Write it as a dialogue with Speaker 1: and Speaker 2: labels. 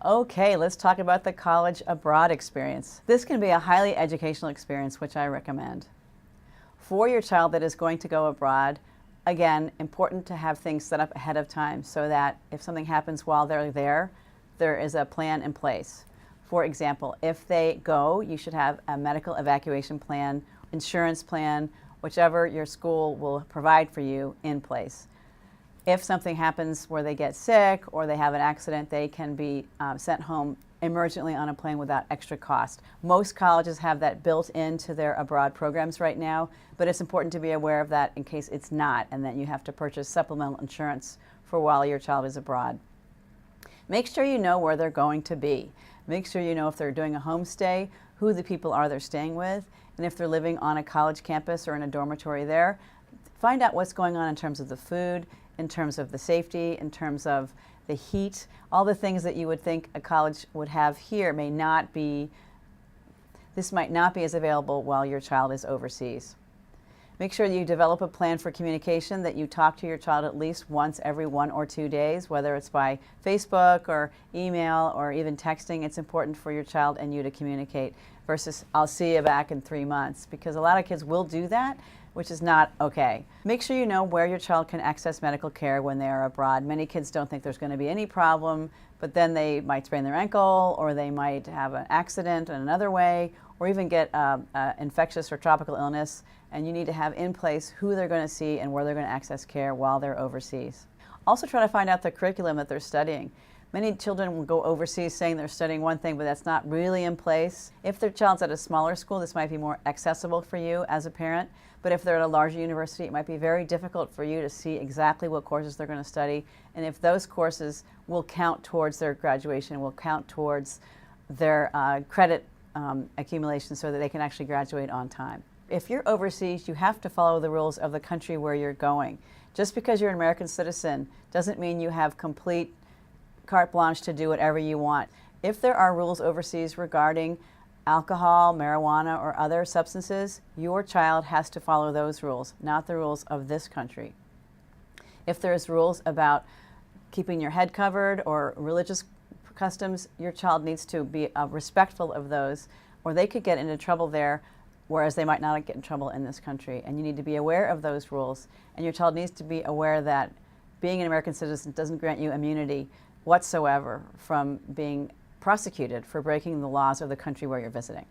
Speaker 1: Okay, let's talk about the college abroad experience. This can be a highly educational experience, which I recommend. For your child that is going to go abroad, again, important to have things set up ahead of time so that if something happens while they're there is a plan in place. For example, if they go, you should have a medical evacuation plan, insurance plan, whichever your school will provide for you in place. If something happens where they get sick or they have an accident, they can be sent home emergently on a plane without extra cost. Most colleges have that built into their abroad programs right now, but it's important to be aware of that in case it's not, and that you have to purchase supplemental insurance for while your child is abroad. Make sure you know where they're going to be. Make sure you know if they're doing a homestay, who the people are they're staying with, and if they're living on a college campus or in a dormitory there. Find out what's going on in terms of the food, in terms of the safety, in terms of the heat. All the things that you would think a college would have here may not be, this might not be as available while your child is overseas. Make sure you develop a plan for communication, that you talk to your child at least once every 1 or 2 days, whether it's by Facebook or email or even texting. It's important for your child and you to communicate versus I'll see you back in 3 months, because a lot of kids will do that, which is not okay. Make sure you know where your child can access medical care when they are abroad. Many kids don't think there's going to be any problem, but then they might sprain their ankle, or they might have an accident in another way, or even get infectious or tropical illness, and you need to have in place who they're going to see and where they're going to access care while they're overseas. Also try to find out the curriculum that they're studying. Many children will go overseas saying they're studying one thing, but that's not really in place. If their child's at a smaller school, this might be more accessible for you as a parent, but if they're at a larger university, it might be very difficult for you to see exactly what courses they're going to study, and if those courses will count towards their graduation, will count towards their credit accumulation so that they can actually graduate on time. If you're overseas, you have to follow the rules of the country where you're going. Just because you're an American citizen doesn't mean you have complete carte blanche to do whatever you want. If there are rules overseas regarding alcohol, marijuana, or other substances, your child has to follow those rules, not the rules of this country. If there's rules about keeping your head covered or religious customs, your child needs to be respectful of those, or they could get into trouble there, whereas they might not get in trouble in this country. And you need to be aware of those rules, and your child needs to be aware that being an American citizen doesn't grant you immunity whatsoever from being prosecuted for breaking the laws of the country where you're visiting.